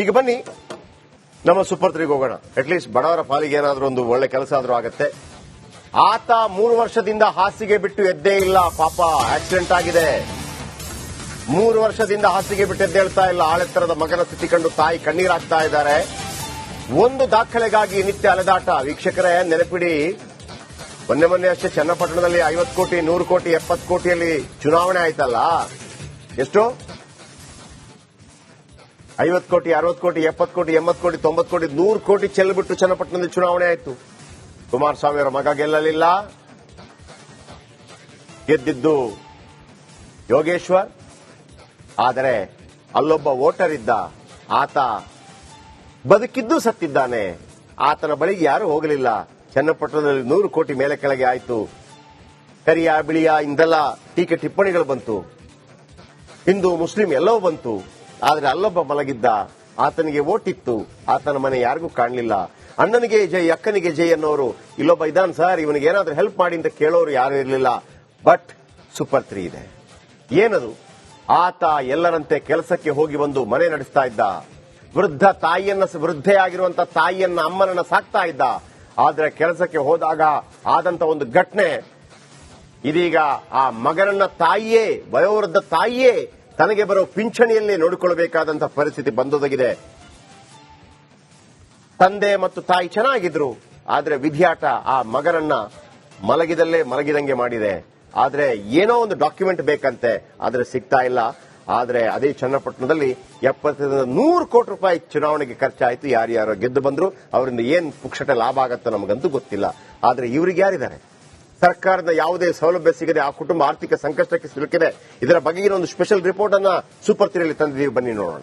ಈಗ ಬನ್ನಿ ನಮ್ಮ ಸೂಪರ್ 3 ಹೋಗೋಣ. ಅಟ್ಲೀಸ್ಟ್ ಬಡವರ ಪಾಲಿಗೆ ಏನಾದ್ರೂ ಒಂದು ಒಳ್ಳೆ ಕೆಲಸ ಆದ್ರೂ ಆಗತ್ತೆ. ಆತ 3 ವರ್ಷದಿಂದ ಹಾಸಿಗೆ ಬಿಟ್ಟು ಎದ್ದೇ ಇಲ್ಲ. ಪಾಪ ಆಕ್ಸಿಡೆಂಟ್ ಆಗಿದೆ. 3 ವರ್ಷದಿಂದ ಹಾಸಿಗೆ ಬಿಟ್ಟು ಎದ್ದೇಳ್ತಾ ಇಲ್ಲ. ಆಳೆತ್ತರದ ಮಗನ ಸ್ಥಿತಿ ಕಂಡು ತಾಯಿ ಕಣ್ಣೀರಾಗ್ತಾ ಇದ್ದಾರೆ. ಒಂದು ದಾಖಲೆಗಾಗಿ ನಿತ್ಯ ಅಲೆದಾಟ. ವೀಕ್ಷಕರೇ, ನೆನಪಿಡಿ, ಮೊನ್ನೆ ಅಷ್ಟೇ ಚನ್ನಪಟ್ಟಣದಲ್ಲಿ 50 ಕೋಟಿ, 100 ಕೋಟಿ, 70 ಕೋಟಿಯಲ್ಲಿ ಚುನಾವಣೆ ಆಯ್ತಲ್ಲ. ಎಷ್ಟು? 50 ಕೋಟಿ, 60 ಕೋಟಿ, 70 ಕೋಟಿ, 80 ಕೋಟಿ, 90 ಕೋಟಿ, 100 ಕೋಟಿ ಚೆಲ್ಬಿಟ್ಟು ಚನ್ನಪಟ್ಟಣದಲ್ಲಿ ಚುನಾವಣೆ ಆಯಿತು. ಕುಮಾರಸ್ವಾಮಿ ಅವರ ಮಗ ಗೆಲ್ಲಲಿಲ್ಲ. ಗೆದ್ದಿದ್ದು ಯೋಗೇಶ್ವರ್. ಆದರೆ ಅಲ್ಲೊಬ್ಬ ವೋಟರ್ ಇದ್ದ. ಆತ ಬದುಕಿದ್ದು ಸತ್ತಿದ್ದಾನೆ. ಆತನ ಬಳಿಗೆ ಯಾರು ಹೋಗಲಿಲ್ಲ. ಚನ್ನಪಟ್ಟಣದಲ್ಲಿ 100 ಕೋಟಿ ಮೇಲೆ ಕೆಳಗೆ ಆಯಿತು. ಕರಿಯ ಬಿಳಿಯ ಇಂದೆಲ್ಲ ಟೀಕೆ ಟಿಪ್ಪಣಿಗಳು ಬಂತು. ಹಿಂದೂ ಮುಸ್ಲಿಂ ಎಲ್ಲವೂ ಬಂತು. ಆದರೆ ಅಲ್ಲೊಬ್ಬ ಮಲಗಿದ್ದ. ಆತನಿಗೆ ವೋಟ್ ಇತ್ತು. ಆತನ ಮನೆ ಯಾರಿಗೂ ಕಾಣಲಿಲ್ಲ. ಅಣ್ಣನಿಗೆ ಜೈ, ಅಕ್ಕನಿಗೆ ಜೈ ಅನ್ನೋರು ಇಲ್ಲೊಬ್ಬ ಇದ್ದಾನೆ ಸರ್, ಇವನಿಗೆ ಏನಾದ್ರೂ ಹೆಲ್ಪ್ ಮಾಡಿ ಅಂತ ಕೇಳೋರು ಯಾರು ಇರಲಿಲ್ಲ. ಬಟ್ ಸೂಪರ್ 3 ಇದೆ. ಏನದು? ಆತ ಎಲ್ಲರಂತೆ ಕೆಲಸಕ್ಕೆ ಹೋಗಿ ಬಂದು ಮನೆ ನಡೆಸ್ತಾ ಇದ್ದ. ವೃದ್ಧೆಯಾಗಿರುವಂತಹ ತಾಯಿಯನ್ನ, ಅಮ್ಮನನ್ನ ಸಾಕ್ತಾ ಇದ್ದ. ಆದ್ರೆ ಕೆಲಸಕ್ಕೆ ಹೋದಾಗ ಆದಂತ ಒಂದು ಘಟನೆ, ಇದೀಗ ಆ ಮಗನನ್ನ ತಾಯಿಯೇ, ವಯೋವೃದ್ಧ ತಾಯಿಯೇ ತನಗೆ ಬರೋ ಪಿಂಚಣಿಯಲ್ಲೇ ನೋಡಿಕೊಳ್ಳಬೇಕಾದಂತಹ ಪರಿಸ್ಥಿತಿ ಬಂದೊದಗಿದೆ. ತಂದೆ ಮತ್ತು ತಾಯಿ ಚೆನ್ನಾಗಿದ್ರು. ಆದ್ರೆ ವಿಧಿಯಾಟ ಆ ಮಗನನ್ನ ಮಲಗಿದಂಗೆ ಮಾಡಿದೆ. ಆದ್ರೆ ಏನೋ ಒಂದು ಡಾಕ್ಯುಮೆಂಟ್ ಬೇಕಂತೆ, ಆದ್ರೆ ಸಿಗ್ತಾ ಇಲ್ಲ. ಆದ್ರೆ ಅದೇ ಚನ್ನಪಟ್ಟಣದಲ್ಲಿ 70-100 ಕೋಟಿ ರೂಪಾಯಿ ಚುನಾವಣೆಗೆ ಖರ್ಚಾಯಿತು. ಯಾರ್ಯಾರೋ ಗೆದ್ದು ಬಂದ್ರು. ಅವರಿಂದ ಏನ್ ಪುಕ್ಷಟ ಲಾಭ ಆಗತ್ತೋ ನಮಗಂತೂ ಗೊತ್ತಿಲ್ಲ. ಆದ್ರೆ ಇವ್ರಿಗೆ ಯಾರಿದ್ದಾರೆ? ಸರ್ಕಾರದ ಯಾವುದೇ ಸೌಲಭ್ಯ ಸಿಗದೆ ಆ ಕುಟುಂಬ ಆರ್ಥಿಕ ಸಂಕಷ್ಟಕ್ಕೆ ಸಿಲುಕಿದೆ. ಇದರ ಬಗೆಗಿನ ಒಂದು ಸ್ಪೆಷಲ್ ರಿಪೋರ್ಟ್ ಅನ್ನ ಸೂಪರ್ 3 ರಲ್ಲಿ ತಂದಿದ್ದೀವಿ. ಬನ್ನಿ ನೋಡೋಣ.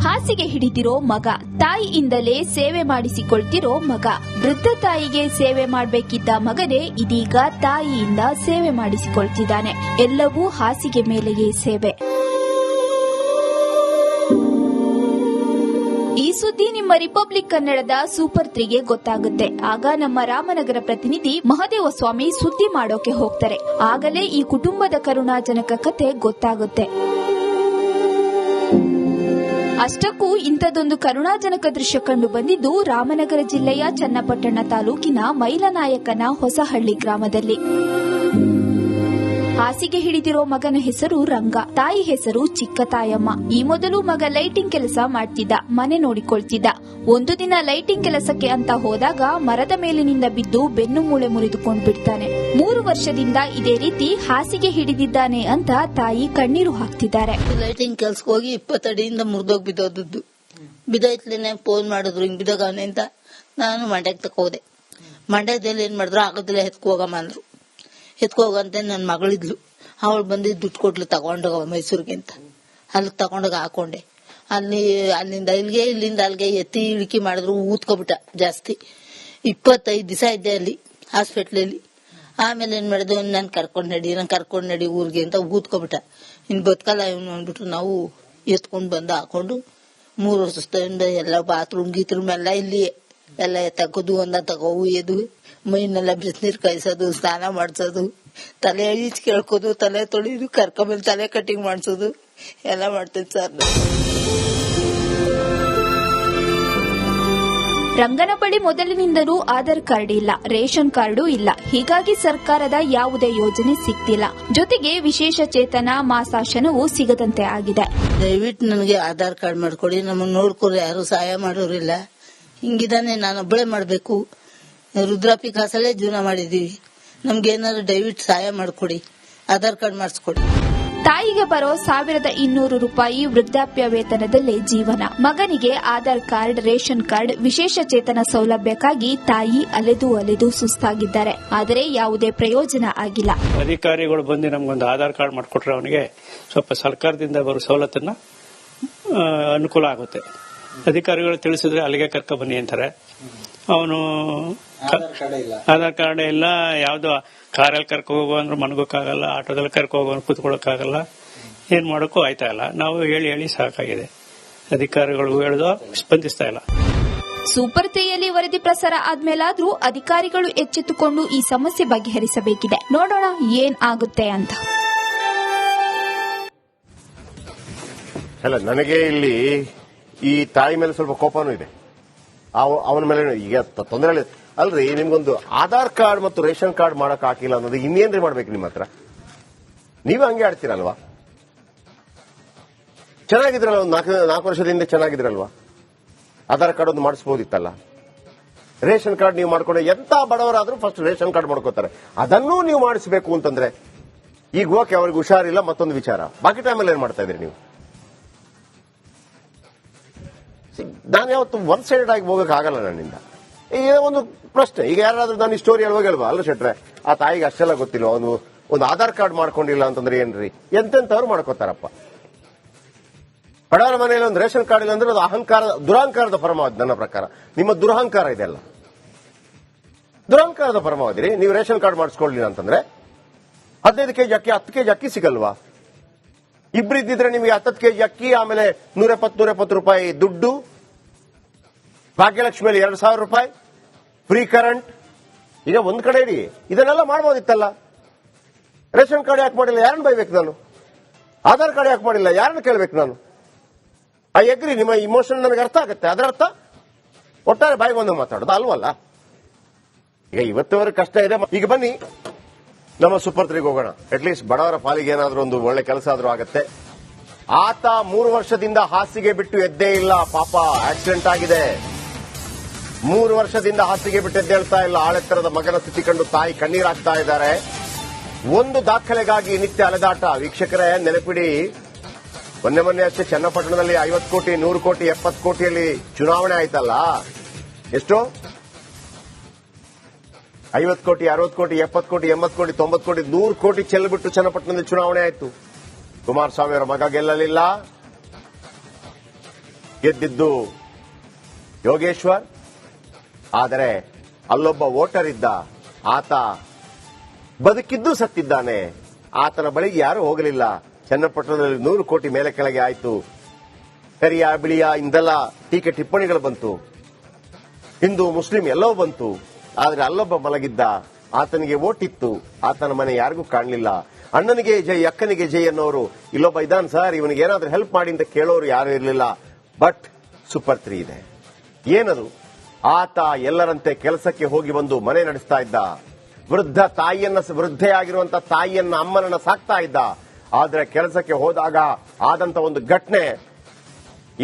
ಹಾಸಿಗೆ ಹಿಡಿದಿರೋ ಮಗ, ತಾಯಿಯಿಂದಲೇ ಸೇವೆ ಮಾಡಿಸಿಕೊಳ್ತಿರೋ ಮಗ. ವೃದ್ಧ ತಾಯಿಗೆ ಸೇವೆ ಮಾಡಬೇಕಿದ್ದ ಮಗನೇ ಇದೀಗ ತಾಯಿಯಿಂದ ಸೇವೆ ಮಾಡಿಸಿಕೊಳ್ತಿದ್ದಾನೆ. ಎಲ್ಲವೂ ಹಾಸಿಗೆ ಮೇಲೆಯೇ ಸೇವೆ. ಈ ಸುದ್ದಿ ನಿಮ್ಮ ರಿಪಬ್ಲಿಕ್ ಕನ್ನಡದ ಸೂಪರ್ 3ಗೆ ಗೊತ್ತಾಗುತ್ತೆ. ಆಗ ನಮ್ಮ ರಾಮನಗರ ಪ್ರತಿನಿಧಿ ಮಹದೇವ ಸ್ವಾಮಿ ಸುದ್ದಿ ಮಾಡೋಕೆ ಹೋಗ್ತಾರೆ. ಆಗಲೇ ಈ ಕುಟುಂಬದ ಕರುಣಾಜನಕ ಕತೆ ಗೊತ್ತಾಗುತ್ತೆ. ಅಷ್ಟಕ್ಕೂ ಇಂಥದೊಂದು ಕರುಣಾಜನಕ ದೃಶ್ಯ ಕಂಡು ಬಂದಿದ್ದು ರಾಮನಗರ ಜಿಲ್ಲೆಯ ಚನ್ನಪಟ್ಟಣ ತಾಲೂಕಿನ ಮೈಲನಾಯಕನ ಹೊಸಹಳ್ಳಿ ಗ್ರಾಮದಲ್ಲಿ. ಹಾಸಿಗೆ ಹಿಡಿದಿರೋ ಮಗನ ಹೆಸರು ರಂಗ, ತಾಯಿ ಹೆಸರು ಚಿಕ್ಕತಾಯಮ್ಮ. ಈ ಮೊದಲು ಮಗ ಲೈಟಿಂಗ್ ಕೆಲಸ ಮಾಡ್ತಿದ್ದ, ಮನೆ ನೋಡಿಕೊಳ್ತಿದ್ದ. ಒಂದು ದಿನ ಲೈಟಿಂಗ್ ಕೆಲಸಕ್ಕೆ ಅಂತ ಹೋದಾಗ ಮರದ ಮೇಲಿನಿಂದ ಬಿದ್ದು ಬೆನ್ನು ಮೂಳೆ ಮುರಿದುಕೊಂಡು ಬಿಡ್ತಾನೆ. 3 ವರ್ಷದಿಂದ ಇದೇ ರೀತಿ ಹಾಸಿಗೆ ಹಿಡಿದಿದ್ದಾನೆ ಅಂತ ತಾಯಿ ಕಣ್ಣೀರು ಹಾಕ್ತಿದ್ದಾರೆ. ಲೈಟಿಂಗ್ ಕೆಲ್ಸಕ್ಕೆ ಹೋಗಿ 20 ಅಡಿಯಿಂದ ಮುರಿದೋಗಿ ಬಿದ್ದೋದದ್ದು. ಬಿದ್ದೈತ್ಲೇನೆ ಫೋನ್ ಮಾಡಿದ್ರು, ಹಿಂಗ್ ಬಿದ್ದೋಗವನೆ ಅಂತ. ನಾನು ಮಂಡ್ಯಕ್ಕೆ ತಕೋದೆ. ಮಂಡ್ಯದಲ್ಲಿ ಏನ್ ಮಾಡಿದ್ರು, ಆಗೋದಿಲ್ಲ ಎತ್ಕೋಗಮ್ಮ ಅಂದ್ರು. ಎತ್ಕೋಗಂತ ನನ್ನ ಮಗಳಿದ್ಲು, ಅವಳು ಬಂದಿದ್ದು ದುಡ್ಡು ಕೊಟ್ಲು ತಗೊಂಡೋಗ ಮೈಸೂರಿಗೆ ಅಂತ. ಅಲ್ಲಿ ತಗೊಂಡೋಗ ಹಾಕೊಂಡೆ. ಅಲ್ಲಿಂದ ಇಲ್ಲಿಂದ ಅಲ್ಲಿಗೆ ಎತ್ತಿ ಇಳಿಕೆ ಮಾಡಿದ್ರು, ಊದ್ಕೊಬಿಟ್ಟ ಜಾಸ್ತಿ. 25 ದಿವಸ ಇದ್ದೆ ಅಲ್ಲಿ ಹಾಸ್ಪಿಟ್ಲಲ್ಲಿ. ಆಮೇಲೆ ಏನ್ ಮಾಡಿದ್ವು, ನಾನು ಕರ್ಕೊಂಡ್ ನಡಿ ಊರಿಗೆ ಅಂತ ಊದ್ಕೊಬಿಟ್ಟ. ಇನ್ ಬದುಕಲ್ಲ ಇವನು ಅಂದ್ಬಿಟ್ಟು ನಾವು ಎತ್ಕೊಂಡ್ ಬಂದು ಹಾಕೊಂಡು 3 ವರ್ಷದಿಂದ ಎಲ್ಲ ಬಾತ್ರೂಮ್ ಗೀತ್ರೂಮ್ ಎಲ್ಲ ಇಲ್ಲಿ ಎಲ್ಲ ತಗೋದು, ಒಂದ ತಗೋವು ಎದು, ಮೈನೆಲ್ಲ ಬಿಸಿನೀರು ಕಾಯಿಸೋದು, ಸ್ನಾನ ಮಾಡ್ಸೋದು, ತಲೆ ಈಚ್ ಕೇಳ್ಕೋದು, ತಲೆ ತೊಳಿದು, ಕರ್ಕೊಂಡ್ಮೇಲೆ ತಲೆ ಕಟಿಂಗ್ ಮಾಡ್ಸೋದು ಎಲ್ಲ ಮಾಡ್ತೇನೆ ಸರ್. ರಂಗನ ಬಳಿ ಮೊದಲಿನಿಂದಲೂ ಆಧಾರ್ ಕಾರ್ಡ್ ಇಲ್ಲ, ರೇಷನ್ ಕಾರ್ಡು ಇಲ್ಲ. ಹೀಗಾಗಿ ಸರ್ಕಾರದ ಯಾವುದೇ ಯೋಜನೆ ಸಿಗ್ತಿಲ್ಲ. ಜೊತೆಗೆ ವಿಶೇಷ ಚೇತನ ಮಾಸಾಶನವೂ ಸಿಗದಂತೆ ಆಗಿದೆ. ದಯವಿಟ್ಟು ನನಗೆ ಆಧಾರ್ ಕಾರ್ಡ್ ಮಾಡ್ಕೊಡಿ, ನಮಗ್ ನೋಡ್ಕೊರಿ, ಯಾರು ಸಹಾಯ ಮಾಡೋರಿಲ್ಲ. ಹಿಂಗಿದಾನೆ, ನಾನೊಬ್ಬಳೇ ಮಾಡ್ಬೇಕು. ರುದ್ರಾಪಿ ಕಾಸಲ್ಲೇ ಜೀವನ ಮಾಡಿದೀವಿ. ನಮ್ಗೇನಾದ್ರು ದಯವಿಟ್ಟು ಸಹಾಯ ಮಾಡ್ಕೊಡಿ, ಆಧಾರ್ ಕಾರ್ಡ್ ಮಾಡಿಸ್ಕೊಡಿ. ತಾಯಿಗೆ ಬರೋ 1200 ರೂಪಾಯಿ ವೃದ್ಧಾಪ್ಯ ವೇತನದಲ್ಲೇ ಜೀವನ. ಮಗನಿಗೆ ಆಧಾರ್ ಕಾರ್ಡ್, ರೇಷನ್ ಕಾರ್ಡ್, ವಿಶೇಷ ಚೇತನ ಸೌಲಭ್ಯಕ್ಕಾಗಿ ತಾಯಿ ಅಲೆದು ಸುಸ್ತಾಗಿದ್ದಾರೆ. ಆದರೆ ಯಾವುದೇ ಪ್ರಯೋಜನ ಆಗಿಲ್ಲ. ಅಧಿಕಾರಿಗಳು ಬಂದು ನಮ್ಗೊಂದು ಆಧಾರ್ ಕಾರ್ಡ್ ಮಾಡಿಕೊಟ್ರೆ ಅವನಿಗೆ ಸ್ವಲ್ಪ ಸರ್ಕಾರದಿಂದ ಬರೋ ಸವಲತ್ತನ್ನ ಅನುಕೂಲ ಆಗುತ್ತೆ. ಅಧಿಕಾರಿಗಳು ತಿಳಿಸಿದ್ರೆ ಅಲ್ಲಿಗೆ ಕರ್ಕೊ ಬನ್ನಿ ಅಂತಾರೆ. ಅವನು ಆಧಾರ್ ಕಾರ್ಡ್ ಇಲ್ಲ, ಯಾವ್ದು ಕಾರಲ್ಲಿ ಕರ್ಕೊ ಹೋಗೋ ಅಂದ್ರೆ ಮನಗೋಕ್ಕಾಗಲ್ಲ, ಆಟೋದಲ್ಲಿ ಕರ್ಕೊ ಹೋಗೋ ಕೂತ್ಕೊಳ್ಳೋಕ್ಕಾಗಲ್ಲ, ಏನ್ ಮಾಡೋಕ್ಕೂ ಆಯ್ತಾ ಇಲ್ಲ. ನಾವು ಹೇಳಿ ಸಾಕಾಗಿದೆ. ಅಧಿಕಾರಿಗಳು ಹೇಳಿದ್ರು ಸ್ಪಂದಿಸ್ತಾ ಇಲ್ಲ. ಸೂಪರ್ 3ಯಲ್ಲಿ ವರದಿ ಪ್ರಸಾರ ಆದ್ಮೇಲಾದ್ರೂ ಅಧಿಕಾರಿಗಳು ಎಚ್ಚೆತ್ತುಕೊಂಡು ಈ ಸಮಸ್ಯೆ ಬಗೆಹರಿಸಬೇಕಿದೆ. ನೋಡೋಣ ಏನ್ ಆಗುತ್ತೆ ಅಂತ. ಅಲ್ಲ, ನನಗೆ ಇಲ್ಲಿ ಈ ತಾಯಿ ಮೇಲೆ ಸ್ವಲ್ಪ ಕೋಪನೂ ಇದೆ. ಅವನ ಮೇಲೆ ಈಗ ತೊಂದರೆ ಅಲ್ರಿ. ನಿಮ್ಗೊಂದು ಆಧಾರ್ ಕಾರ್ಡ್ ಮತ್ತು ರೇಷನ್ ಕಾರ್ಡ್ ಮಾಡಕ್ ಹಾಕಿಲ್ಲ ಅನ್ನೋದು ಇನ್ನೇನ್ರಿ ಮಾಡ್ಬೇಕು ನಿಮ್ಮ ಹತ್ರ? ನೀವೇ ಹಂಗೆ ಆಡ್ತೀರಲ್ವಾ? ಚೆನ್ನಾಗಿದ್ರಲ್ಲ, ಒಂದು 4 ವರ್ಷದ ಹಿಂದೆ ಚೆನ್ನಾಗಿದ್ರಲ್ವಾ? ಆಧಾರ್ ಕಾರ್ಡ್ ಒಂದು ಮಾಡಿಸಬಹುದಿತ್ತಲ್ಲ. ರೇಷನ್ ಕಾರ್ಡ್ ನೀವು ಮಾಡ್ಕೊಂಡು ಎಂತ ಬಡವರಾದ್ರೂ ಫಸ್ಟ್ ರೇಷನ್ ಕಾರ್ಡ್ ಮಾಡ್ಕೋತಾರೆ. ಅದನ್ನೂ ನೀವು ಮಾಡಿಸಬೇಕು ಅಂತಂದ್ರೆ ಈಗ ಓಕೆ, ಅವ್ರಿಗೆ ಹುಷಾರಿಲ್ಲ, ಮತ್ತೊಂದು ವಿಚಾರ. ಬಾಕಿ ಟೈಮಲ್ಲಿ ಏನ್ ಮಾಡ್ತಾ ಇದ್ರಿ ನೀವು? ನಾನು ಯಾವತ್ತು ಒನ್ ಸೈಡೆಡ್ ಆಗಿ ಹೋಗಕ್ ಆಗಲ್ಲ ನನ್ನಿಂದ. ಈಗ ಒಂದು ಪ್ರಶ್ನೆ, ಈಗ ಯಾರಾದ್ರೂ ನಾನು ಈ ಸ್ಟೋರಿ ಹೇಳುವಾಗ ಹೇಳ್ಬಾ, ಅಲ್ಲ ಶೆಟ್ರೆ, ಆ ತಾಯಿಗೆ ಅಷ್ಟೆಲ್ಲ ಗೊತ್ತಿಲ್ಲ, ಒಂದು ಆಧಾರ್ ಕಾರ್ಡ್ ಮಾಡ್ಕೊಂಡಿಲ್ಲ ಅಂತಂದ್ರೆ ಏನ್ರಿ? ಎಂತೆಂತವ್ರು ಮಾಡ್ಕೋತಾರಪ್ಪ. ಬಡವರ ಮನೆಯಲ್ಲಿ ಒಂದು ರೇಷನ್ ಕಾರ್ಡ್ ಇಲ್ಲ ಅಂದ್ರೆ ಅದು ದುರಹಂಕಾರದ ಪರಮಾವಧಿ. ನನ್ನ ಪ್ರಕಾರ ನಿಮ್ಮ ದುರಹಂಕಾರ ಇದೆಲ್ಲ ದುರಹಂಕಾರದ ಪರಮಾವಧಿ. ನೀವು ರೇಷನ್ ಕಾರ್ಡ್ ಮಾಡಿಸ್ಕೊಳ್ಳಿಲ್ಲ ಅಂತಂದ್ರೆ 15 ಕೆಜಿ ಅಕ್ಕಿ 10 ಕೆಜಿ ಅಕ್ಕಿ ಸಿಗಲ್ವಾ? ಇಬ್ರು ಇದ್ದಿದ್ರೆ ನಿಮಗೆ 10 ಕೆಜಿ ಅಕ್ಕಿ, ಆಮೇಲೆ 170 ರೂಪಾಯಿ ದುಡ್ಡು, ಭಾಗ್ಯಲಕ್ಷ್ಮಿಯಲ್ಲಿ 2,000 ರೂಪಾಯಿ, ಫ್ರೀ ಕರೆಂಟ್. ಈಗ ಒಂದ್ ಕಡೆ ಇಡಿ, ಇದನ್ನೆಲ್ಲ ಮಾಡ್ಬೋದಿತ್ತಲ್ಲ. ರೇಷನ್ ಕಾರ್ಡ್ ಯಾಕೆ ಮಾಡಿಲ್ಲ? ಯಾರನ್ನ ಬೈಬೇಕು ನಾನು? ಆಧಾರ್ ಕಾರ್ಡ್ ಯಾಕೆ ಮಾಡಿಲ್ಲ? ಯಾರನ್ನ ಕೇಳ್ಬೇಕು ನಾನು? ಐ ಅಗ್ರಿ, ನಿಮ್ಮ ಇಮೋಷನ್ ನನಗೆ ಅರ್ಥ ಆಗುತ್ತೆ. ಅದರ ಅರ್ಥ ಒಟ್ಟಾರೆ ಬಾಯಿ ಬಂದು ಮಾತಾಡೋದು ಅಲ್ವಲ್ಲ. ಈಗ ಇವತ್ತವರೆಗೆ ಕಷ್ಟ ಇದೆ. ಈಗ ಬನ್ನಿ ನಮ್ಮ ಸೂಪರ್ 3ಗೆ ಹೋಗೋಣ. ಅಟ್ಲೀಸ್ಟ್ ಬಡವರ ಪಾಲಿಗೆ ಏನಾದ್ರೂ ಒಂದು ಒಳ್ಳೆ ಕೆಲಸ ಆದ್ರೂ ಆಗತ್ತೆ. ಆತ 3 ವರ್ಷದಿಂದ ಹಾಸಿಗೆ ಬಿಟ್ಟು ಎದ್ದೇ ಇಲ್ಲ. ಪಾಪ ಆಕ್ಸಿಡೆಂಟ್ ಆಗಿದೆ. 3 ವರ್ಷದಿಂದ ಹಾಸಿಗೆ ಬಿಟ್ಟು ಎದ್ದೇಳ್ತಾ ಇಲ್ಲ. ಆಳೆತ್ತರದ ಮಗನ ಸ್ಥಿತಿ ಕಂಡು ತಾಯಿ ಕಣ್ಣೀರಾಗ್ತಾ ಇದ್ದಾರೆ. ಒಂದು ದಾಖಲೆಗಾಗಿ ನಿತ್ಯ ಅಲೆದಾಟ. ವೀಕ್ಷಕರೇ, ನೆನಪಿಡಿ, ಮೊನ್ನೆ ಅಷ್ಟೇ ಚನ್ನಪಟ್ಟಣದಲ್ಲಿ 50 ಕೋಟಿ, 100 ಕೋಟಿ, 70 ಕೋಟಿಯಲ್ಲಿ ಚುನಾವಣೆ ಆಯ್ತಲ್ಲ. ಎಷ್ಟು? 50 ಕೋಟಿ, 60 ಕೋಟಿ, 70 ಕೋಟಿ, 80 ಕೋಟಿ, 90 ಕೋಟಿ, 100 ಕೋಟಿ ಚೆಲ್ಬಿಟ್ಟು ಚನ್ನಪಟ್ಟಣದಲ್ಲಿ ಚುನಾವಣೆ ಆಯ್ತು. ಕುಮಾರಸ್ವಾಮಿ ಅವರ ಮಗ ಗೆಲ್ಲಲಿಲ್ಲ. ಗೆದ್ದಿದ್ದು ಯೋಗೇಶ್ವರ್. ಆದರೆ ಅಲ್ಲೊಬ್ಬ ವೋಟರ್ ಇದ್ದ. ಆತ ಬದುಕಿದ್ದು ಸತ್ತಿದ್ದಾನೆ. ಆತನ ಬಳಿಗೆ ಯಾರು ಹೋಗಲಿಲ್ಲ. ಚನ್ನಪಟ್ಟಣದಲ್ಲಿ 100 ಕೋಟಿ ಮೇಲೆ ಕೆಳಗೆ ಆಯಿತು. ಕರಿಯ ಬಿಳಿಯ ಇಂದೆಲ್ಲ ಟೀಕೆ ಟಿಪ್ಪಣಿಗಳು ಬಂತು. ಹಿಂದೂ ಮುಸ್ಲಿಂ ಎಲ್ಲವೂ ಬಂತು. ಆದರೆ ಅಲ್ಲೊಬ್ಬ ಮಲಗಿದ್ದ. ಆತನಿಗೆ ವೋಟ್ ಇತ್ತು. ಆತನ ಮನೆ ಯಾರಿಗೂ ಕಾಣಲಿಲ್ಲ. ಅಣ್ಣನಿಗೆ ಜೈ, ಅಕ್ಕನಿಗೆ ಜೈ ಅನ್ನೋರು ಇಲ್ಲೊಬ್ಬ ಇದ್ದಾನೆ ಸರ್, ಇವನಿಗೆ ಏನಾದ್ರೂ ಹೆಲ್ಪ್ ಮಾಡಿ ಅಂತ ಕೇಳೋರು ಯಾರು ಇರಲಿಲ್ಲ. ಬಟ್ ಸೂಪರ್ 3 ಇದೆ. ಏನದು? ಆತ ಎಲ್ಲರಂತೆ ಕೆಲಸಕ್ಕೆ ಹೋಗಿ ಬಂದು ಮನೆ ನಡೆಸ್ತಾ ಇದ್ದ. ವೃದ್ಧೆಯಾಗಿರುವಂತಹ ತಾಯಿಯನ್ನ, ಅಮ್ಮನನ್ನ ಸಾಕ್ತಾ ಇದ್ದ. ಆದ್ರೆ ಕೆಲಸಕ್ಕೆ ಹೋದಾಗ ಆದಂತ ಒಂದು ಘಟನೆ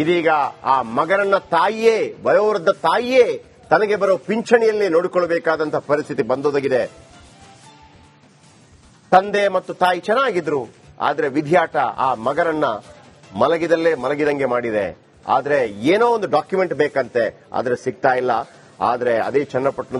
ಇದೀಗ ಆ ಮಗನನ್ನ ತಾಯಿಯೇ, ವಯೋವೃದ್ಧ ತಾಯಿಯೇ ತನಗೆ ಬರೋ ಪಿಂಚಣಿಯಲ್ಲೇ ನೋಡಿಕೊಳ್ಳಬೇಕಾದಂತಹ ಪರಿಸ್ಥಿತಿ ಬಂದೊದಗಿದೆ. ತಂದೆ ಮತ್ತು ತಾಯಿ ಚೆನ್ನಾಗಿದ್ರು. ಆದ್ರೆ ವಿಧಿಯಾಟ ಆ ಮಗನನ್ನ ಮಲಗಿದಂಗೆ ಮಾಡಿದೆ. ಆದ್ರೆ ಏನೋ ಒಂದು ಡಾಕ್ಯುಮೆಂಟ್ ಬೇಕಂತೆ, ಆದ್ರೆ ಸಿಗ್ತಾ ಇಲ್ಲ. ಆದ್ರೆ ಅದೇ ಚನ್ನಪಟ್ಟಣದಲ್ಲಿ